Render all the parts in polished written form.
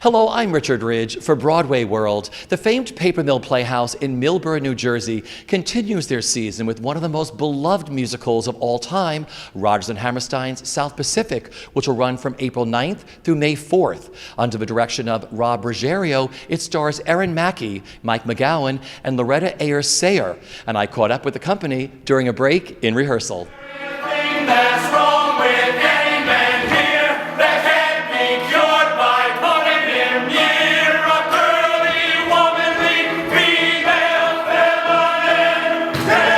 Hello, I'm Richard Ridge for Broadway World. The famed Paper Mill Playhouse in Millburn, New Jersey continues their season with one of the most beloved musicals of all time, Rodgers and Hammerstein's South Pacific, which will run from April 9th through May 4th. Under the direction of Rob Ruggiero, it stars Erin Mackey, Mike McGowan, and Loretta Ayers Sayer. And I caught up with the company during a break in rehearsal. That's wrong with any man here that can't be cured by putting him near a girly, womanly, female, feminine day.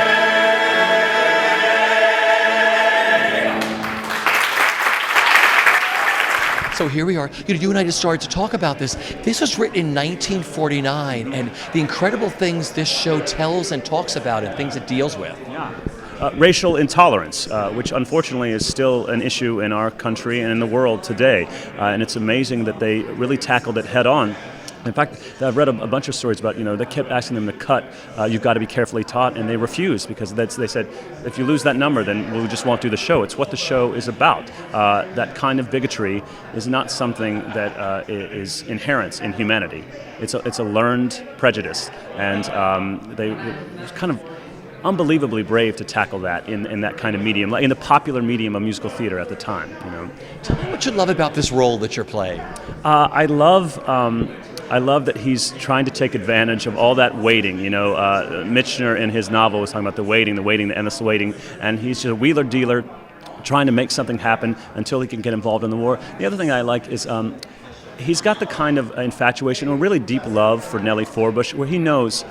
So here we are. You and I just started to talk about this. This was written in 1949, and the incredible things this show tells and talks about and things it deals with. Yeah. Racial intolerance, which unfortunately is still an issue in our country and in the world today. And it's amazing that they really tackled it head on. In fact, I've read a bunch of stories about, they kept asking them to cut, you've got to be carefully taught, and they refused because they said, if you lose that number, then we just won't do the show. It's what the show is about. That kind of bigotry is not something that is inherent in humanity. It's a learned prejudice, and they were kind of unbelievably brave to tackle that in that kind of medium, in the popular medium of musical theater at the time. Tell me what you love about this role that you're playing. I love that he's trying to take advantage of all that waiting. Michener in his novel was talking about the waiting, the endless waiting, and he's just a wheeler dealer trying to make something happen until he can get involved in the war. The other thing I like is he's got the kind of infatuation or really deep love for Nellie Forbush where he knows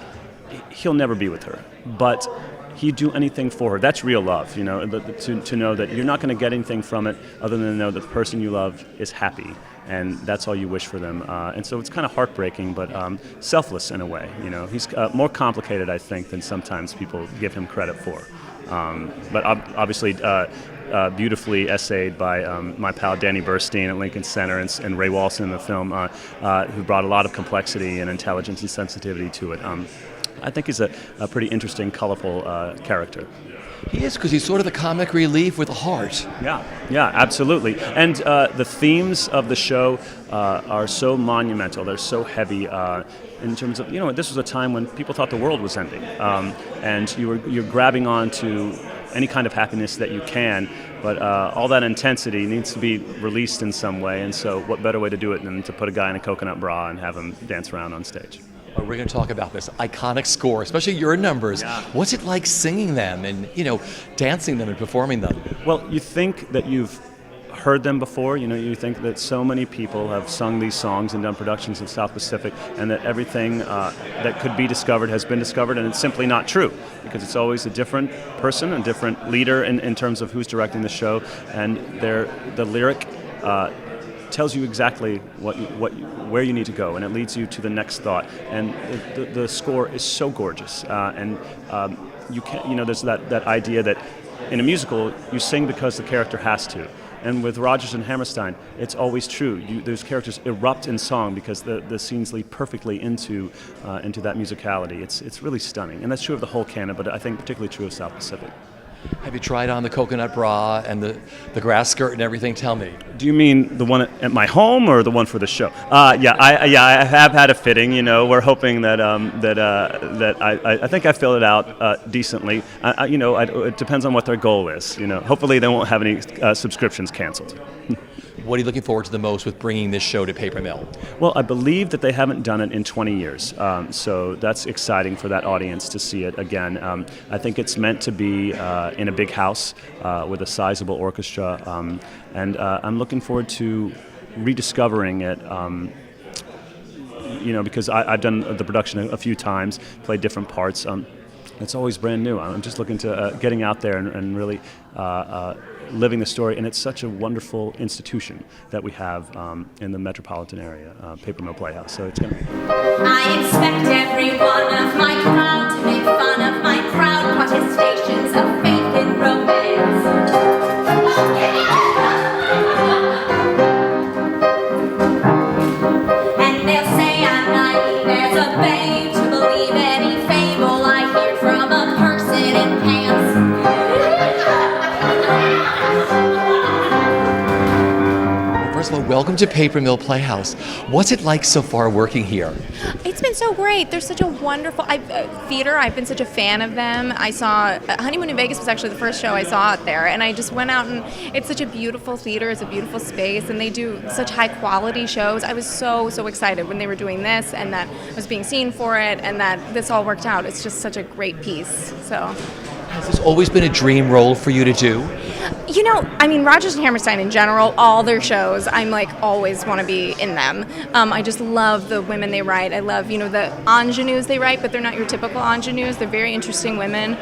he'll never be with her, but he'd do anything for her. That's real love, to know that you're not going to get anything from it other than to know that the person you love is happy, and that's all you wish for them. And so it's kind of heartbreaking, but selfless in a way. He's more complicated, I think, than sometimes people give him credit for. But obviously, beautifully essayed by my pal Danny Burstein at Lincoln Center and Ray Walston in the film, who brought a lot of complexity and intelligence and sensitivity to it. I think he's a pretty interesting, colorful character. He is, because he's sort of the comic relief with a heart. Yeah, absolutely. And the themes of the show are so monumental. They're so heavy in terms of, this was a time when people thought the world was ending. And you're grabbing on to any kind of happiness that you can, but all that intensity needs to be released in some way. And so what better way to do it than to put a guy in a coconut bra and have him dance around on stage? We're going to talk about this iconic score, especially your numbers. Yeah. What's it like singing them and, dancing them and performing them? Well, you think that you've heard them before. You think that so many people have sung these songs and done productions of South Pacific, and that everything that could be discovered has been discovered, and it's simply not true, because it's always a different person, a different leader in terms of who's directing the show, and the lyric tells you exactly where you need to go, and it leads you to the next thought. And the score is so gorgeous, and you can there's that idea that in a musical you sing because the character has to. And with Rodgers and Hammerstein, it's always true. Those characters erupt in song because the scenes lead perfectly into that musicality. It's really stunning, and that's true of the whole canon, but I think particularly true of South Pacific. Have you tried on the coconut bra and the grass skirt and everything? Tell me. Do you mean the one at my home or the one for the show? I have had a fitting. We're hoping that I think I filled it out decently. It depends on what their goal is. Hopefully they won't have any subscriptions canceled. What are you looking forward to the most with bringing this show to Paper Mill? Well, I believe that they haven't done it in 20 years, so that's exciting for that audience to see it again. I think it's meant to be in a big house with a sizable orchestra, and I'm looking forward to rediscovering it. Because I've done the production a few times, played different parts. It's always brand new. I'm just looking to getting out there and really living the story, and it's such a wonderful institution that we have in the metropolitan area, Paper Mill Playhouse. So it's going to be. I expect every one of my crowd to make fun of my proud protestations of faith in romance. And they'll say I'm naive as a babe to believe any fable I hear from a person in pants. First of all, welcome welcome to Paper Mill Playhouse. What's it like so far working here? It's been so great. They're such a wonderful theater. I've been such a fan of them. I saw Honeymoon in Vegas was actually the first show I saw out there, and I just went out, and it's such a beautiful theater. It's a beautiful space, and they do such high quality shows. I was so excited when they were doing this, and that I was being seen for it, and that this all worked out. It's just such a great piece. So. Has this always been a dream role for you to do? You know, I mean, Rodgers and Hammerstein in general, all their shows, I'm like always want to be in them. I just love the women they write. I love, the ingenues they write, but they're not your typical ingenues. They're very interesting women.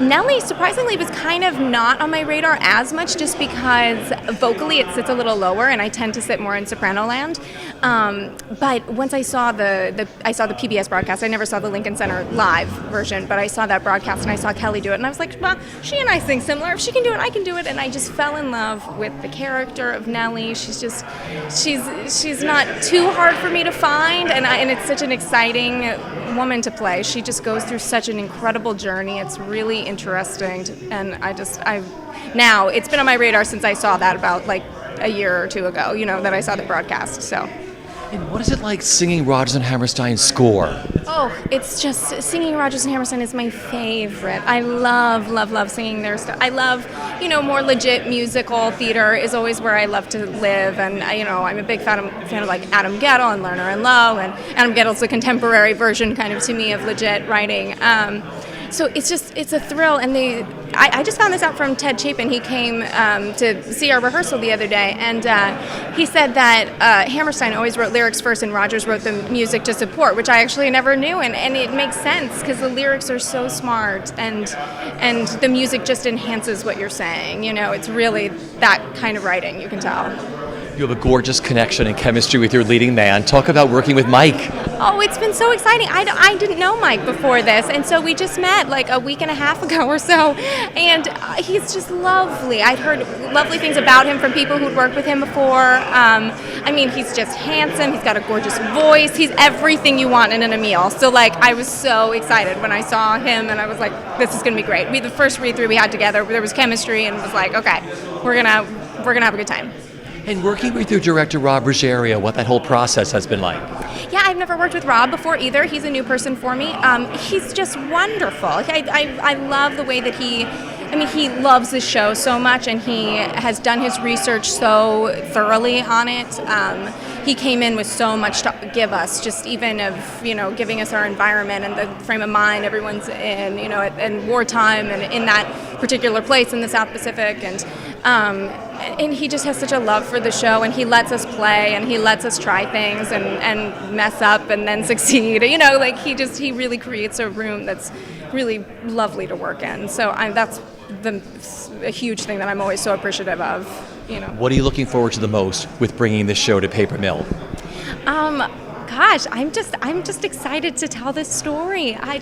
Nellie, surprisingly, was kind of not on my radar as much just because vocally it sits a little lower, and I tend to sit more in soprano land. But once I saw the PBS broadcast, I never saw the Lincoln Center live version, but I saw that broadcast and I saw Kelly do it, and I was like, well, she and I sing similar. If she can do it, I can do it. And I just fell in love with the character of Nellie. She's not too hard for me to find, and it's such an exciting woman to play. She just goes through such an incredible journey. It's really interesting, and now it's been on my radar since I saw that about like a year or two ago, that I saw the broadcast. So. And what is it like singing Rodgers and Hammerstein's score? Oh, it's just singing Rodgers and Hammerstein is my favorite. I love singing their stuff. I love, more legit musical theater is always where I love to live, and I'm a big fan of like Adam Guettel and Lerner and Lowe, and Adam Guettel's a contemporary version kind of to me of legit writing. So it's a thrill, and I just found this out from Ted Chapin. He came to see our rehearsal the other day, and he said that Hammerstein always wrote lyrics first and Rodgers wrote the music to support, which I actually never knew, and it makes sense because the lyrics are so smart, and the music just enhances what you're saying. It's really that kind of writing, you can tell. You have a gorgeous connection and chemistry with your leading man. Talk about working with Mike. Oh, it's been so exciting. I didn't know Mike before this, and so we just met like a week and a half ago or so, and he's just lovely. I'd heard lovely things about him from people who'd worked with him before. He's just handsome. He's got a gorgeous voice. He's everything you want in an Emile. So, I was so excited when I saw him, and I was like, this is going to be great. The first read-through we had together, there was chemistry, and it was like, okay, we're gonna have a good time. And working with your director, Rob Ruggiero, what that whole process has been like? Yeah, I've never worked with Rob before either. He's a new person for me. He's just wonderful. I love the way that he loves the show so much, and he has done his research so thoroughly on it. He came in with so much to give us, just even of, giving us our environment and the frame of mind everyone's in, in wartime and in that particular place in the South Pacific. And he just has such a love for the show, and he lets us play, and he lets us try things and mess up and then succeed. He really creates a room that's really lovely to work in. So that's a huge thing that I'm always so appreciative of. What are you looking forward to the most with bringing this show to Paper Mill? Gosh, I'm just excited to tell this story. I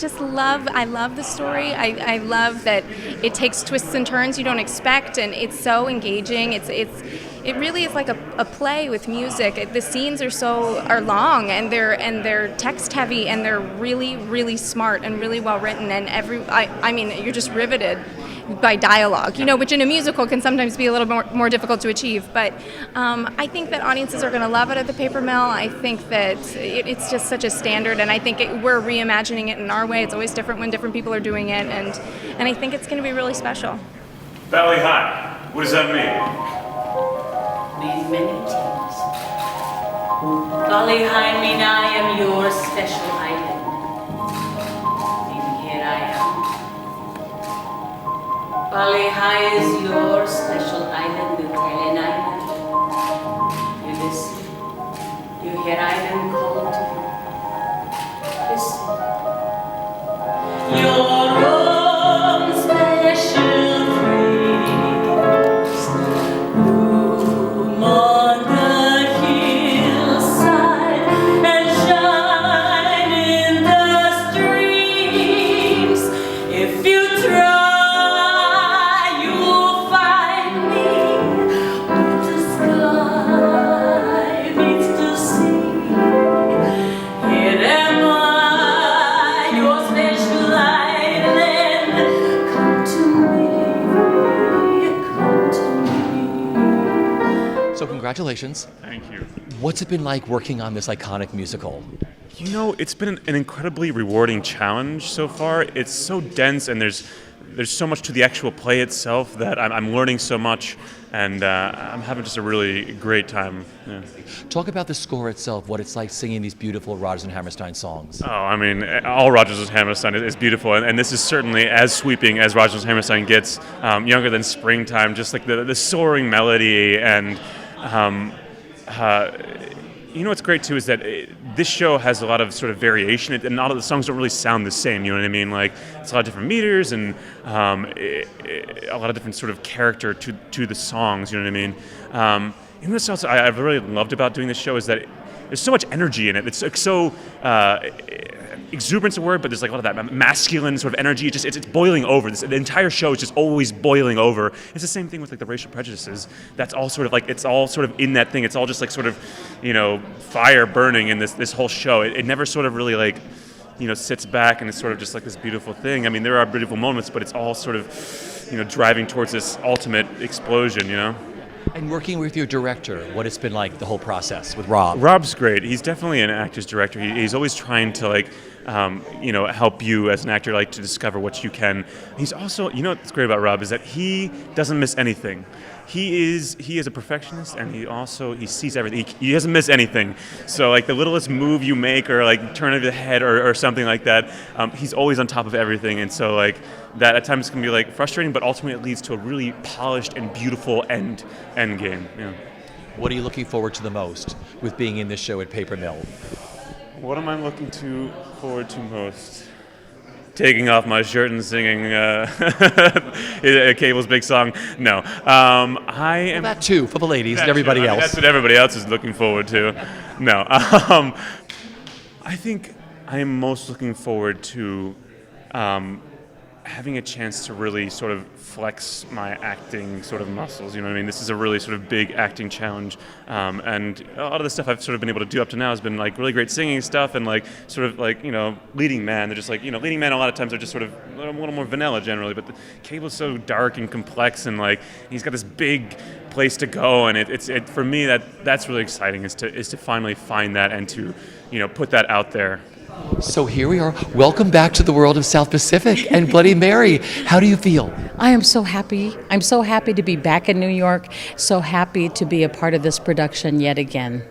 love the story. I love that it takes twists and turns you don't expect, and it's so engaging. It really is like a play with music. The scenes are long, and they're text heavy, and they're really, really smart and really well written, and you're just riveted by dialogue, which in a musical can sometimes be a little more difficult to achieve. But I think that audiences are going to love it at the Paper Mill. I think that it's just such a standard, and I think we're reimagining it in our way. It's always different when different people are doing it, and I think it's going to be really special. Valley High, what does that mean? Many things. Valley High mean I am your special island. And here I am. Valley High is your special island, the Italian island. You listen, you hear island call to you. Listen. Your own special dreams bloom on the hillside and shine in the streams. If you try, the sky needs to see. congratulations. Thank you. What's it been like working on this iconic musical? You know, it's been an incredibly rewarding challenge so far. It's so dense, and there's so much to the actual play itself that I'm learning so much, and I'm having just a really great time. Yeah. Talk about the score itself, what it's like singing these beautiful Rodgers and Hammerstein songs. Oh, I mean, all Rodgers and Hammerstein is beautiful, and this is certainly as sweeping as Rodgers and Hammerstein gets. Younger Than Springtime, just like the soaring melody, and you know what's great too is that this show has a lot of sort of variation, and a lot of the songs don't really sound the same. You know what I mean? Like, it's a lot of different meters and a lot of different sort of character to the songs. You know what I mean? And what's else I've really loved about doing this show is that there's so much energy in it. It's like so exuberance a word, but there's like a lot of that masculine sort of energy. It's boiling over. The entire show is just always boiling over. It's the same thing with like the racial prejudices. That's all sort of like, it's all sort of in that thing. It's all just like sort of, you know, fire burning in this whole show. It never sort of really like, you know, sits back and it's sort of just like this beautiful thing. I mean, there are beautiful moments, but it's all sort of, you know, driving towards this ultimate explosion, you know? And working with your director, what it's been like, the whole process with Rob. Rob's great. He's definitely an actor's director. He's always trying to like, you know, help you as an actor like to discover what you can. He's also, you know, what's great about Rob is that he doesn't miss anything. He is a perfectionist, and he sees everything. He doesn't miss anything. So like the littlest move you make, or like turn of the head, or something like that, he's always on top of everything. And so like that at times can be like frustrating, but ultimately it leads to a really polished and beautiful end game. Yeah. What are you looking forward to the most with being in this show at Paper Mill? What am I looking forward to most? Taking off my shirt and singing Cable's big song. No, I am. Well, that too, for the ladies and everybody true. I else. mean, that's what everybody else is looking forward to. No, I think I am most looking forward to having a chance to really sort of flex my acting sort of muscles. You know what I mean? This is a really sort of big acting challenge, and a lot of the stuff I've sort of been able to do up to now has been like really great singing stuff and like sort of like, you know, leading man. They're just like, you know, leading man a lot of times are just sort of a little more vanilla generally, but the Cable's so dark and complex, and like he's got this big place to go, and it for me that's really exciting is to finally find that and to, you know, put that out there. So here we are. Welcome back to the world of South Pacific and Bloody Mary. How do you feel? I am so happy. I'm so happy to be back in New York, so happy to be a part of this production yet again.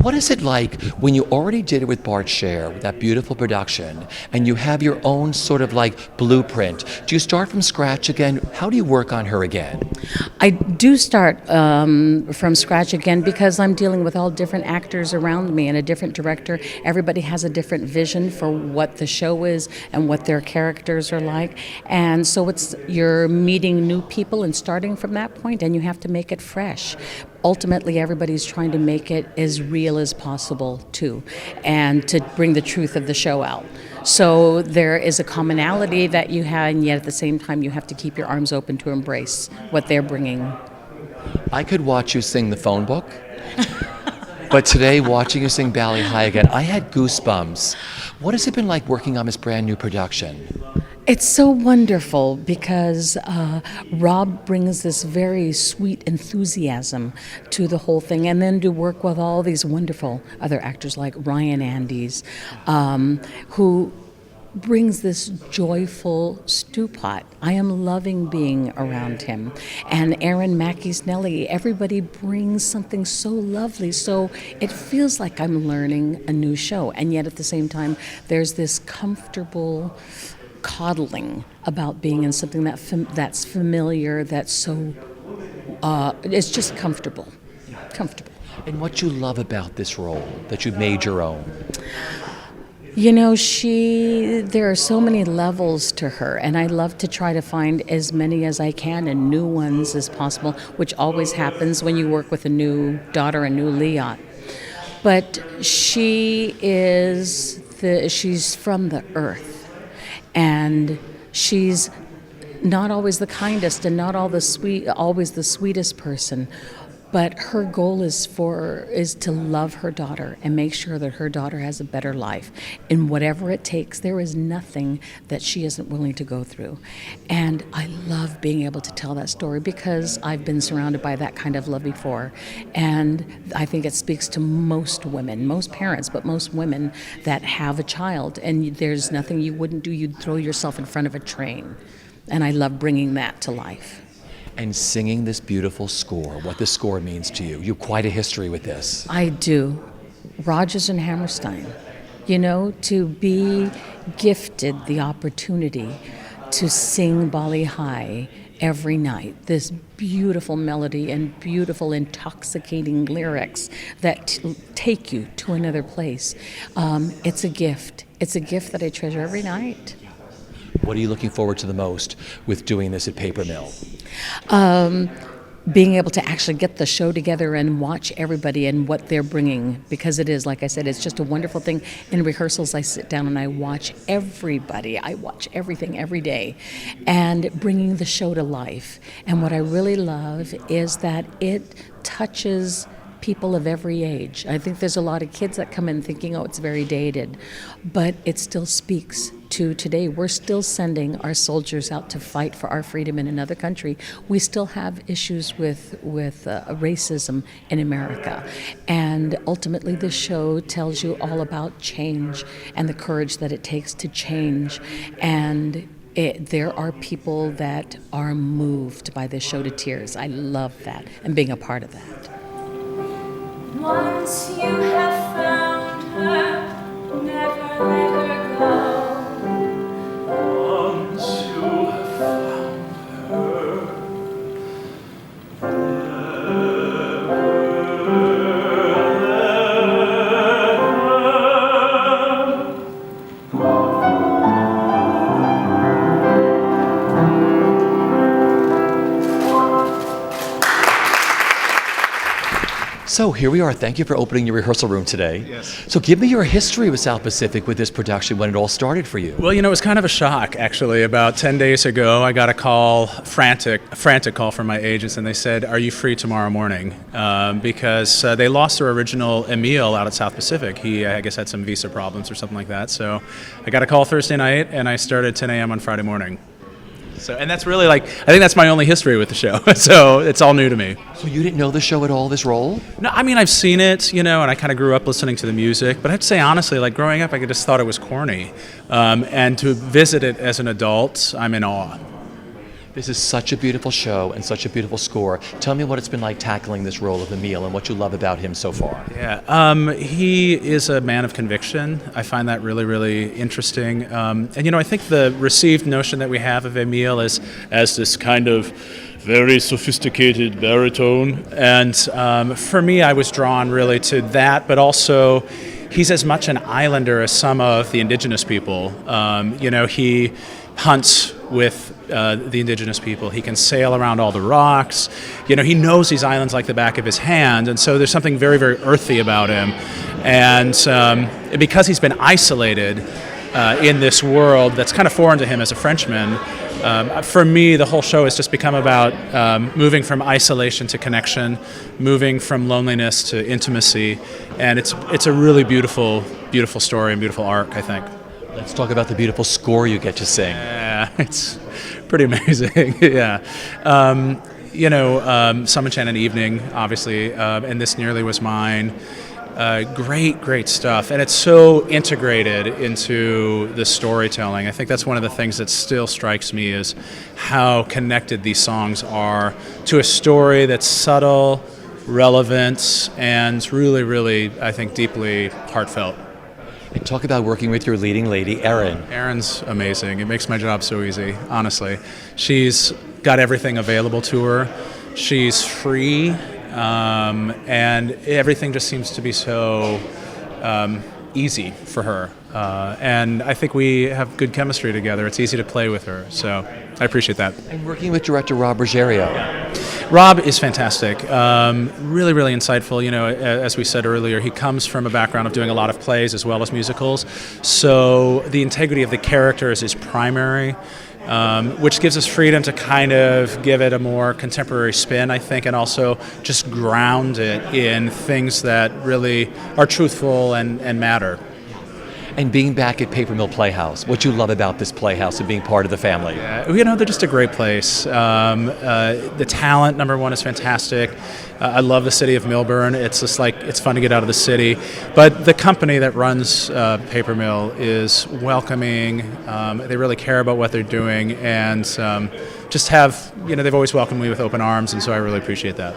What is it like when you already did it with Bart Scher, with that beautiful production, and you have your own sort of like blueprint? Do you start from scratch again? How do you work on her again? I do start from scratch again because I'm dealing with all different actors around me and a different director. Everybody has a different vision for what the show is and what their characters are like. And so you're meeting new people and starting from that point, and you have to make it fresh. Ultimately, everybody's trying to make it as real as possible, too, and to bring the truth of the show out. So there is a commonality that you have, and yet at the same time, you have to keep your arms open to embrace what they're bringing. I could watch you sing The Phone Book, but today, watching you sing Bally High again, I had goosebumps. What has it been like working on this brand new production? It's so wonderful because Rob brings this very sweet enthusiasm to the whole thing, and then to work with all these wonderful other actors like Ryan Andes, who brings this joyful stew pot. I am loving being around him. And Aaron Mackey-Snelly, everybody brings something so lovely, so it feels like I'm learning a new show, and yet at the same time, there's this comfortable coddling about being in something that's familiar, that's so it's just comfortable. And what you love about this role that you've made your own? You know, there are so many levels to her, and I love to try to find as many as I can and new ones as possible, which always happens when you work with a new daughter, a new Leot. But she's from the earth. And she's not always the kindest and not always the sweetest person, But her goal is to love her daughter and make sure that her daughter has a better life. And whatever it takes, there is nothing that she isn't willing to go through. And I love being able to tell that story because I've been surrounded by that kind of love before. And I think it speaks to most women, most parents, but most women that have a child. And there's nothing you wouldn't do. You'd throw yourself in front of a train. And I love bringing that to life. And singing this beautiful score, what this score means to you. You have quite a history with this. I do. Rodgers and Hammerstein. You know, to be gifted the opportunity to sing Bali High every night, this beautiful melody and beautiful, intoxicating lyrics that take you to another place. It's a gift. It's a gift that I treasure every night. What are you looking forward to the most with doing this at Paper Mill? Being able to actually get the show together and watch everybody and what they're bringing, because it is, like I said, it's just a wonderful thing. In rehearsals, I sit down and I watch everybody. I watch everything every day and bringing the show to life. And what I really love is that it touches people of every age. I think there's a lot of kids that come in thinking, oh, it's very dated, but it still speaks to today. We're still sending our soldiers out to fight for our freedom in another country. We still have issues with racism in America. And ultimately, this show tells you all about change and the courage that it takes to change. And there are people that are moved by this show to tears. I love that and being a part of that. Once you have found her, never let her go. Once you have found her, So here we are. Thank you for opening your rehearsal room today. Yes. So give me your history with South Pacific with this production, when it all started for you. Well, you know, it was kind of a shock, actually. About 10 days ago, I got a call, frantic call from my agents, and they said, are you free tomorrow morning? Because they lost their original Emil out at South Pacific. He, I guess, had some visa problems or something like that. So I got a call Thursday night, and I started 10 a.m. on Friday morning. So, and that's really I think that's my only history with the show. So it's all new to me. So you didn't know the show at all, this role? No, I mean, I've seen it, you know, and I kind of grew up listening to the music. But I have to say, honestly, like growing up, I just thought it was corny. And to visit it as an adult, I'm in awe. This is such a beautiful show and such a beautiful score. Tell me what it's been like tackling this role of Emil and what you love about him so far. Yeah, he is a man of conviction. I find that really, really interesting. And, you know, I think the received notion that we have of Emil is as this kind of very sophisticated baritone. And for me, I was drawn really to that, but also he's as much an islander as some of the indigenous people. You know, he hunts with the indigenous people. He can sail around all the rocks. You know, he knows these islands like the back of his hand, and so there's something very, very earthy about him. And because he's been isolated in this world that's kind of foreign to him as a Frenchman, for me, the whole show has just become about moving from isolation to connection, moving from loneliness to intimacy, and it's a really beautiful, beautiful story and beautiful arc, I think. Let's talk about the beautiful score you get to sing. Yeah, it's pretty amazing. Yeah. You know, Some Enchanted Evening, obviously, and This Nearly Was Mine. Great stuff. And it's so integrated into the storytelling. I think that's one of the things that still strikes me is how connected these songs are to a story that's subtle, relevant, and really, really, I think, deeply heartfelt. And talk about working with your leading lady, Erin. Erin's amazing. It makes my job so easy, honestly. She's got everything available to her. She's free, and everything just seems to be so easy for her. And I think we have good chemistry together. It's easy to play with her, so I appreciate that. And working with director Rob Ruggiero. Rob is fantastic, really, really insightful. You know, as we said earlier, he comes from a background of doing a lot of plays as well as musicals. So the integrity of the characters is primary. which gives us freedom to kind of give it a more contemporary spin, I think, and also just ground it in things that really are truthful and matter. And being back at Paper Mill Playhouse, what you love about this playhouse and being part of the family? They're just a great place. The talent, number one, is fantastic. I love the city of Millburn. It's just like, it's fun to get out of the city. But the company that runs Paper Mill is welcoming. They really care about what they're doing, and just have, they've always welcomed me with open arms, and so I really appreciate that.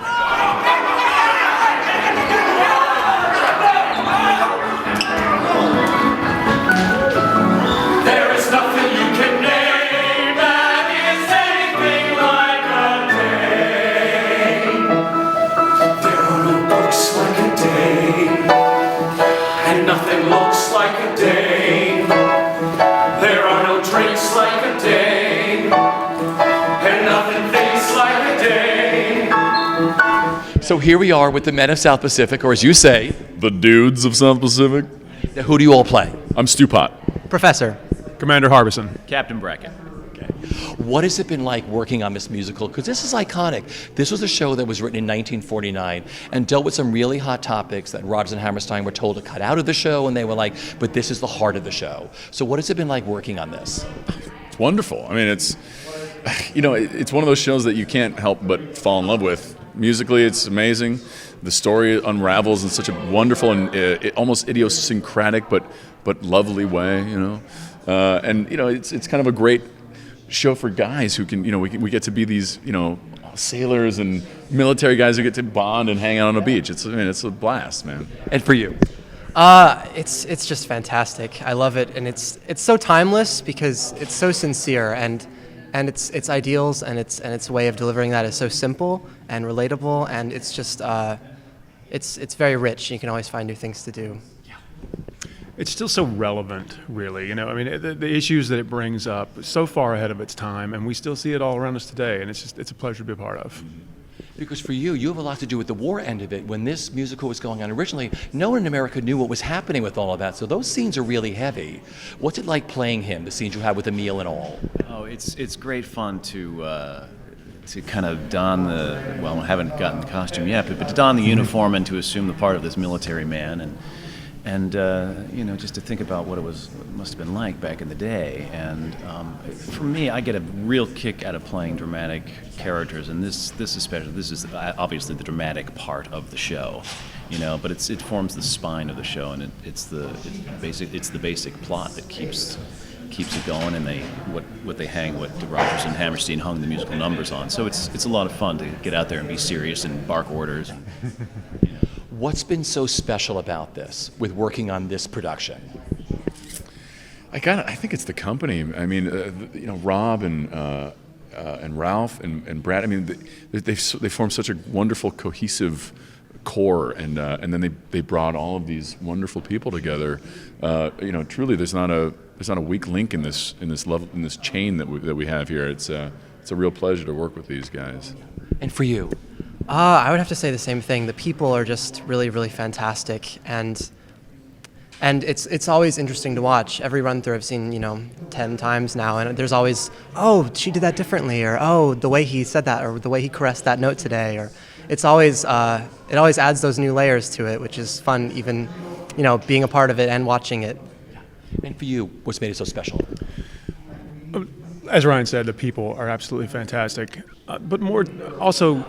Nothing looks like a day. There are no drinks like a day. And nothing thinks like a day. So here we are with the men of South Pacific, or as you say, the dudes of South Pacific. Now, who do you all play? I'm Stu Pot. Professor. Commander Harbison. Captain Brackett. What has it been like working on this musical? Because this is iconic. This was a show that was written in 1949 and dealt with some really hot topics that Rodgers and Hammerstein were told to cut out of the show, and they were like, but this is the heart of the show. So what has it been like working on this? It's wonderful. I mean, it's one of those shows that you can't help but fall in love with. Musically, it's amazing. The story unravels in such a wonderful and almost idiosyncratic but lovely way, it's kind of a great show for guys who can, we get to be these, sailors and military guys who get to bond and hang out on a beach. It's a blast, man. And for you? It's just fantastic. I love it, and it's so timeless because it's so sincere, and its ideals and its way of delivering that is so simple and relatable, and it's just it's very rich. You can always find new things to do. It's still so relevant, really. The issues that it brings up, so far ahead of its time, and we still see it all around us today, and it's a pleasure to be a part of. Because for you have a lot to do with the war end of it. When this musical was going on originally, no one in America knew what was happening with all of that, so those scenes are really heavy. What's it like playing him, the scenes you have with Emil and all? Oh, it's great fun to kind of don I haven't gotten the costume yet, but to don the uniform and to assume the part of this military man, and just to think about what it must have been like back in the day. And for me, I get a real kick out of playing dramatic characters, and this is obviously the dramatic part of the show, but it forms the spine of the show, and it's the basic plot that keeps it going, and what Rodgers and Hammerstein hung the musical numbers on. So it's a lot of fun to get out there and be serious and bark orders. What's been so special about this, with working on this production? I think it's the company. I mean, Rob and Ralph and Brad. I mean, they formed such a wonderful, cohesive core, and then they brought all of these wonderful people together. Truly, there's not a weak link in this chain that we have here. It's a real pleasure to work with these guys. And for you? I would have to say the same thing. The people are just really, really fantastic, and it's always interesting to watch. Every run through I've seen 10 times now, and there's always, oh, she did that differently, or oh, the way he said that, or the way he caressed that note today, or it always adds those new layers to it, which is fun, even being a part of it and watching it. And for you, what's made it so special? As Ryan said, the people are absolutely fantastic, but more also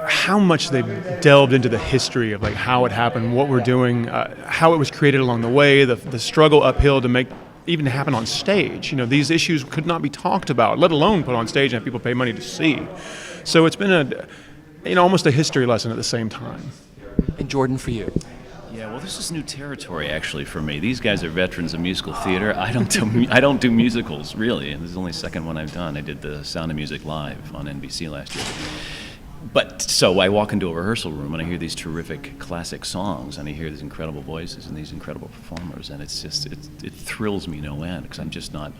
how much they've delved into the history of how it happened, what we're doing, how it was created along the way, the struggle uphill to make even happen on stage. These issues could not be talked about, let alone put on stage and have people pay money to see. So it's been almost a history lesson at the same time. And Jordan, for you? Yeah, well, this is new territory actually for me. These guys are veterans of musical theater. I don't do musicals really, and this is the only second one I've done. I did the Sound of Music live on NBC last year. But so I walk into a rehearsal room and I hear these terrific classic songs, and I hear these incredible voices and these incredible performers, and it thrills me no end because I'm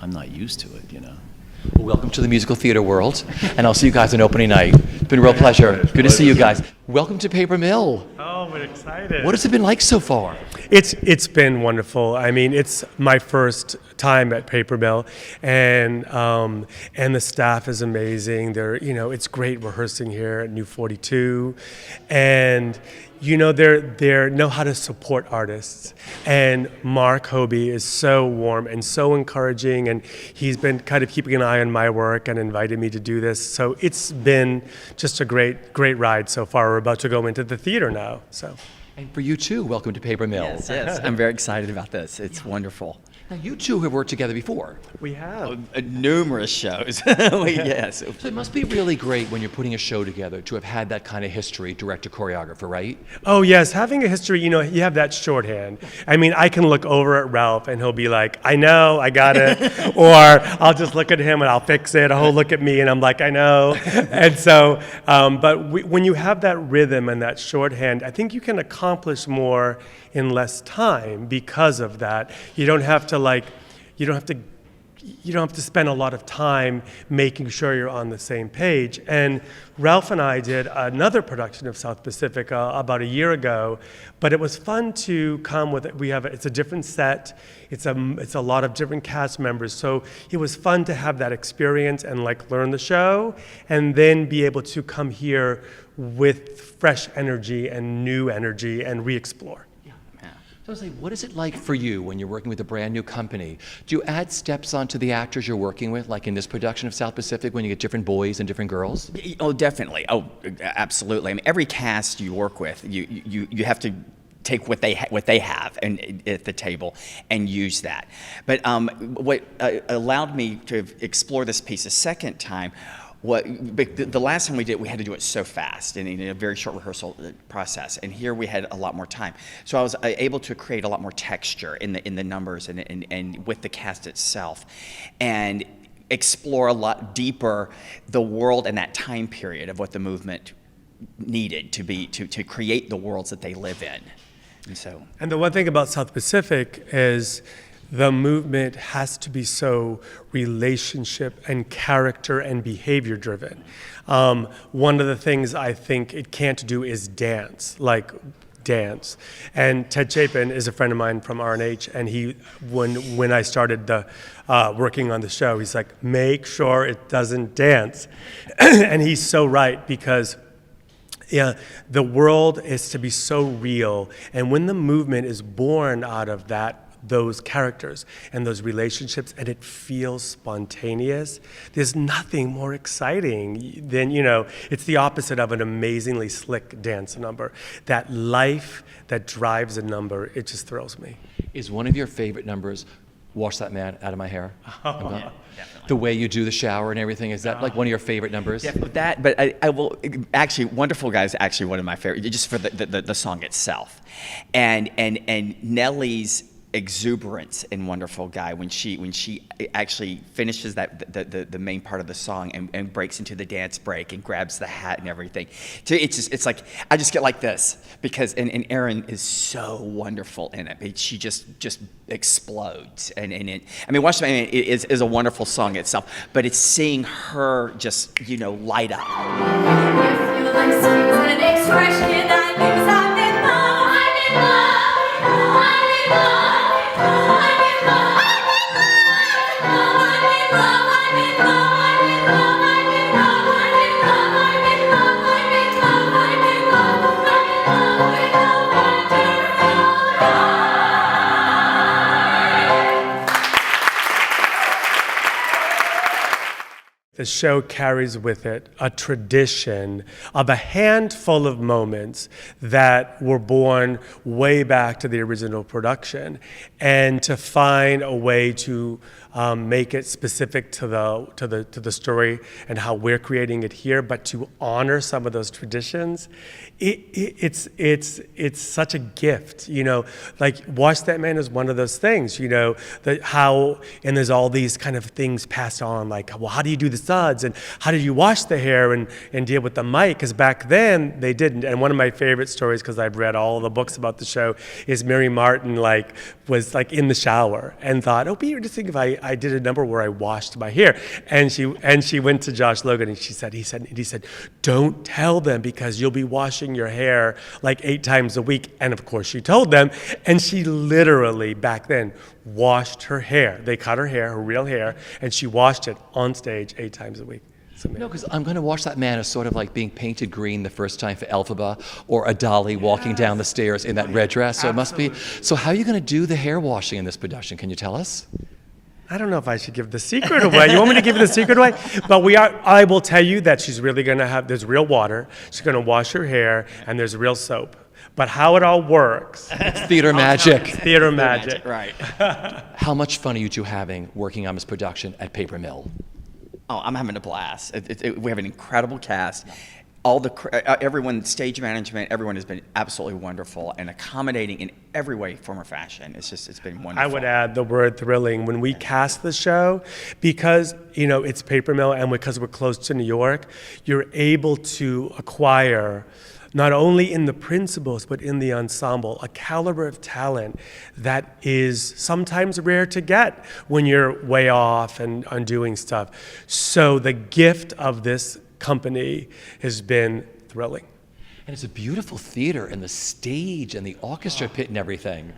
not used to it, Well, welcome to the musical theater world, and I'll see you guys on opening night. It's been a real pleasure. Good to see you guys. Welcome to Paper Mill. Oh, we're excited. What has it been like so far? It's been wonderful. I mean, it's my first time at Paper Mill, and the staff is amazing. It's great rehearsing here at New 42, and they know how to support artists. And Mark Hobie is so warm and so encouraging, and he's been kind of keeping an eye on my work and invited me to do this. So it's been just a great ride so far. We're about to go into the theater now. So. And for you too, welcome to Paper Mill. Yes, I'm very excited about this. It's wonderful. Now you two have worked together before. We have. Numerous shows. Yes. So it must be really great when you're putting a show together to have had that kind of history, director, choreographer, right? Oh yes, having a history, you have that shorthand. I mean, I can look over at Ralph and he'll be like, I know, I got it. Or I'll just look at him and I'll fix it. Or he'll look at me and I'm like, I know. And so, when you have that rhythm and that shorthand, I think you can accomplish more in less time because of that. You don't have to spend a lot of time making sure you're on the same page. And Ralph and I did another production of South Pacific about a year ago, but it was fun to come with it. It's a different set. It's a lot of different cast members. So it was fun to have that experience and learn the show, and then be able to come here with fresh energy and new energy and re-explore. So I was like, what is it like for you when you're working with a brand new company? Do you add steps onto the actors you're working with, like in this production of South Pacific, when you get different boys and different girls? Oh, definitely. Oh, absolutely. I mean, every cast you work with, you have to take what they have and at the table and use that. But what allowed me to explore this piece a second time. The last time we did it, we had to do it so fast and in a very short rehearsal process, and here we had a lot more time. So I was able to create a lot more texture in the numbers and with the cast itself, and explore a lot deeper the world and that time period of what the movement needed to create the worlds that they live in. And the one thing about South Pacific is the movement has to be so relationship and character and behavior driven. One of the things I think it can't do is dance. And Ted Chapin is a friend of mine from R&H, and when I started working on the show, he's like, make sure it doesn't dance. And he's so right, because the world is to be so real, and when the movement is born out of those characters and those relationships, and it feels spontaneous, there's nothing more exciting than, it's the opposite of an amazingly slick dance number. That life that drives a number, it just thrills me. Is one of your favorite numbers Wash That Man Out of My Hair? Oh, yeah, the way you do the shower and everything, is that one of your favorite numbers? Yeah, but I will actually, Wonderful Guy is actually one of my favorite, just for the song itself, and Nellie's exuberance in Wonderful Guy when she actually finishes the main part of the song and breaks into the dance break and grabs the hat and everything. So it's like I just get like this because and Erin is so wonderful in it. She just explodes and Watch the Man is a wonderful song itself, but it's seeing her just light up. If you like songs and expression, I use I'm in love. I'm in love. I'm in love. The show carries with it a tradition of a handful of moments that were born way back to the original production, and to find a way to make it specific to the story and how we're creating it here, but to honor some of those traditions. It's such a gift, Like Wash That Man is one of those things, and there's all these kind of things passed on, like, well, how do you do this suds, and how did you wash the hair and deal with the mic? Because back then they didn't. And one of my favorite stories, because I've read all the books about the show, is Mary Martin was in the shower and thought, oh, it'd be interesting if I did a number where I washed my hair. And she went to Josh Logan and he said, don't tell them because you'll be washing your hair like 8 times a week. And of course she told them, and she literally back then washed her hair. They cut her hair, her real hair, and she washed it on stage 8 times a week. No, because I'm going to watch that man as sort of like being painted green the first time for Elphaba, or a dolly walking down the stairs in that red dress. So it must be. So how are you going to do the hair washing in this production? Can you tell us? I don't know if I should give the secret away. You want me to give the secret away? But I will tell you that she's really going to have, there's real water. She's going to wash her hair, and there's real soap. But how it all works. It's theater magic. It's theater magic. Right. How much fun are you two having working on this production at Paper Mill? Oh, I'm having a blast. We have an incredible cast. Everyone, stage management, everyone has been absolutely wonderful and accommodating in every way, form, or fashion. It's been wonderful. I would add the word thrilling. When we cast the show, because it's Paper Mill and because we're close to New York, you're able to acquire, not only in the principals, but in the ensemble, a caliber of talent that is sometimes rare to get when you're way off and undoing stuff. So the gift of this company has been thrilling. And it's a beautiful theater, and the stage and the orchestra pit and everything.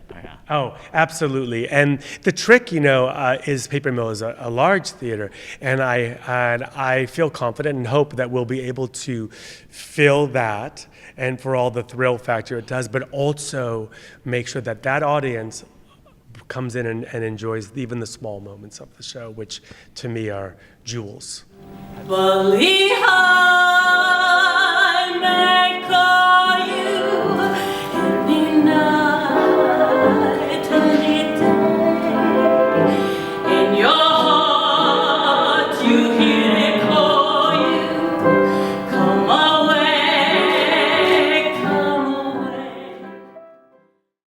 Oh, absolutely. And the trick, is Paper Mill is a large theater, and I feel confident and hope that we'll be able to fill that, and for all the thrill factor it does, but also make sure that audience comes in and enjoys even the small moments of the show, which to me are jewels. Believe